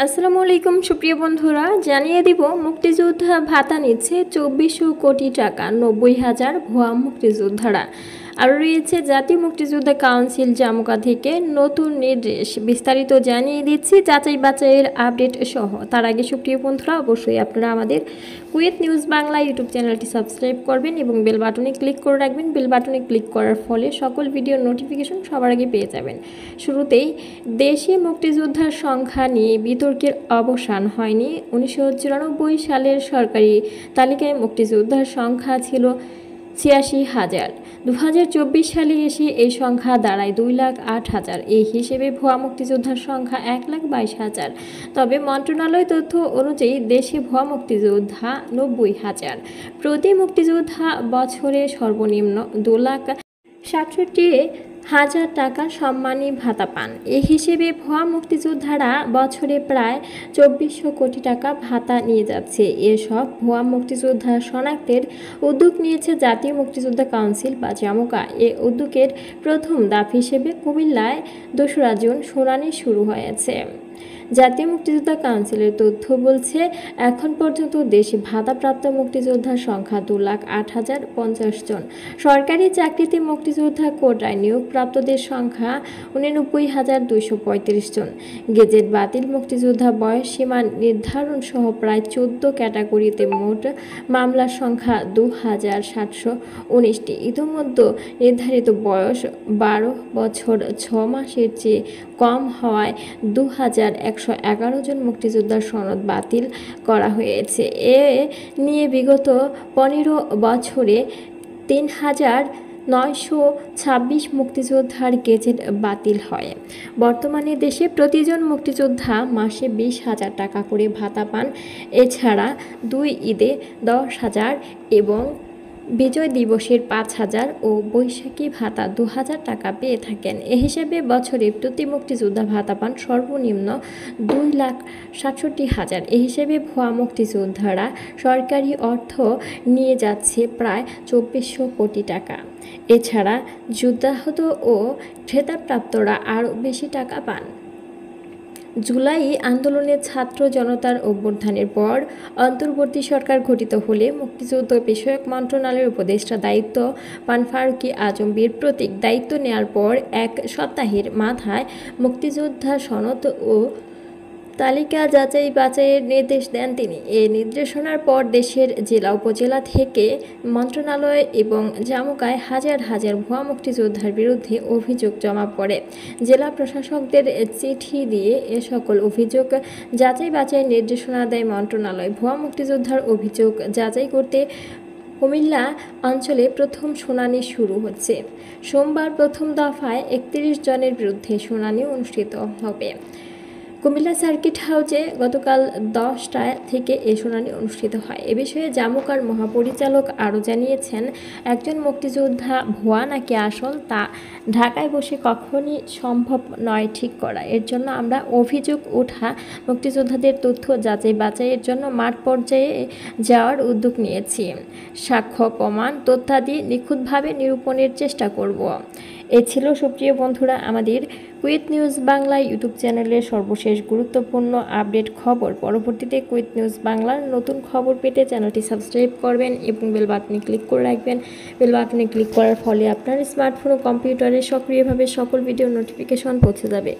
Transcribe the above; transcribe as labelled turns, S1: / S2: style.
S1: আসসালামু আলাইকুম সুপ্রিয় বন্ধুরা, জানিয়ে দিব মুক্তিযোদ্ধা ভাতা নিচ্ছে 2400 কোটি টাকা, 90,000 ভুয়া মুক্তিযোদ্ধারা। আর রয়েছে জাতীয় মুক্তিযোদ্ধা কাউন্সিল জামুকা থেকে নতুন নির্দেশ। বিস্তারিত জানিয়ে দিচ্ছি যাচাই বাছাইয়ের আপডেট সহ। তার আগে সুপ্রিয় বন্ধুরা, অবশ্যই আপনারা আমাদের কুয়েত নিউজ বাংলা ইউটিউব চ্যানেলটি সাবস্ক্রাইব করবেন এবং বেল বাটনে ক্লিক করে রাখবেন। বেল বাটনে ক্লিক করার ফলে সকল ভিডিওর নোটিফিকেশন সবার আগে পেয়ে যাবেন। শুরুতেই দেশে মুক্তিযোদ্ধার সংখ্যা নিয়ে বিতর্কের অবসান হয়নি। 1994 সালের সরকারি তালিকায় মুক্তিযোদ্ধার সংখ্যা ছিল 86,000। 2024 সালে এসে এই সংখ্যা দাঁড়ায় 2,08,000। এই হিসেবে ভুয়া মুক্তিযোদ্ধার সংখ্যা 1,22,000। তবে মন্ত্রণালয় তথ্য অনুযায়ী দেশে ভুয়া মুক্তিযোদ্ধা 90,000। প্রতি মুক্তিযোদ্ধা বছরে সর্বনিম্ন 2,67,000 টাকা সম্মানী ভাতা পান। এই হিসেবে ভুয়া মুক্তিযোদ্ধারা বছরে প্রায় 2400 কোটি টাকা ভাতা নিয়ে যাচ্ছে। এসব ভুয়া মুক্তিযোদ্ধা শনাক্তের উদ্যোগ নিয়েছে জাতীয় মুক্তিযোদ্ধা কাউন্সিল বা জামুকা। এ উদ্যোগের প্রথম ধাপ হিসেবে কুমিল্লায় 2রা জুন শুনানি শুরু হয়েছে। জাতীয় মুক্তিযোদ্ধা কাউন্সিলের তথ্য বলছে, এখন পর্যন্ত দেশে ভাতাপ্রাপ্ত মুক্তিযোদ্ধার সংখ্যা 2,08,050 জন। সরকারি চাকরিতে মুক্তিযোদ্ধা কোটায় নিয়োগপ্রাপ্তদের সংখ্যা 89,235 জন। গেজেট বাতিল মুক্তিযোদ্ধা বয়স সীমা নির্ধারণ সহ প্রায় 14 ক্যাটাগরিতে মোট মামলার সংখ্যা 2,719টি। ইতিমধ্যে নির্ধারিত বয়স 12 বছর 6 মাসের চেয়ে কম হওয়ায় 2,111 জন মুক্তিযোদ্ধার সনদ বাতিল করা হয়েছে। এ নিয়ে বিগত 15 বছরে 3,926 মুক্তিযোদ্ধার গেজেট বাতিল হয়। বর্তমানে দেশে প্রতিজন মুক্তিযোদ্ধা মাসে 20,000 টাকা করে ভাতা পান। এছাড়া 2 ঈদে 10,000 এবং বিজয় দিবসের 5,000 ও বৈশাখী ভাতা 2,000 টাকা পেয়ে থাকেন। এ হিসেবে বছরে প্রতি মুক্তিযোদ্ধা ভাতা পান সর্বনিম্ন 2,67,000। এই হিসেবে ভুয়া মুক্তিযোদ্ধারা সরকারি অর্থ নিয়ে যাচ্ছে প্রায় 2400 কোটি টাকা। এছাড়া যুদ্ধাহত ও খেতাবপ্রাপ্তরা আরও বেশি টাকা পান। জুলাই আন্দোলনে ছাত্র জনতার অভ্যুত্থানের পর অন্তর্বর্তী সরকার গঠিত হলে মুক্তিযুদ্ধ বিষয়ক মন্ত্রণালয়ের উপদেষ্টা দায়িত্ব পান ফারুকী আজম বীর প্রতীক। দায়িত্ব নেয়ার পর 1 সপ্তাহের মাথায় মুক্তিযোদ্ধা সনদ ও তালিকা যাচাই বাছাইয়ের নির্দেশ দেন তিনি। এই নির্দেশনার পর দেশের জেলা উপজেলা থেকে মন্ত্রণালয় এবং জামুকায় হাজার হাজার ভুয়া মুক্তিযোদ্ধার বিরুদ্ধে অভিযোগ জমা পড়ে। জেলা প্রশাসকদের চিঠি দিয়ে এ সকল অভিযোগ যাচাই বাছাইয়ের নির্দেশনা দেয় মন্ত্রণালয়। ভুয়া মুক্তিযোদ্ধার অভিযোগ যাচাই করতে কুমিল্লা অঞ্চলে প্রথম শুনানি শুরু হচ্ছে। সোমবার প্রথম দফায় 31 জনের বিরুদ্ধে শুনানি অনুষ্ঠিত হবে। কুমিল্লা সার্কিট হাউসে গতকাল 10টা থেকে এই শুনানি অনুষ্ঠিত হয়। এ বিষয়ে জামুকার মহাপরিচালক আরও জানিয়েছেন, একজন মুক্তিযোদ্ধা ভুয়া নাকি আসল তা ঢাকায় বসে কখনই সম্ভব নয় ঠিক করা। এর জন্য আমরা অভিযোগ ওঠা মুক্তিযোদ্ধাদের তথ্য যাচাই বাছাইয়ের জন্য মাঠ পর্যায়ে যাওয়ার উদ্যোগ নিয়েছি। সাক্ষ্য প্রমাণ তথ্যাদি নিখুঁতভাবে নিরূপণের চেষ্টা করব। এ ছিল সুপ্রিয় বন্ধুরা আমাদের কুয়েত নিউজ বাংলা ইউটিউব চ্যানেলের সর্বশেষ গুরুত্বপূর্ণ আপডেট খবর। পরবর্তীতে কুয়েত নিউজ বাংলার নতুন খবর পেতে চ্যানেলটি সাবস্ক্রাইব করবেন এবং বেল বাটনে ক্লিক করে রাখবেন। বেল বাটনে ক্লিক করার ফলে আপনার স্মার্টফোন ও কম্পিউটারে সক্রিয়ভাবে সকল ভিডিও নোটিফিকেশন পৌঁছে যাবে।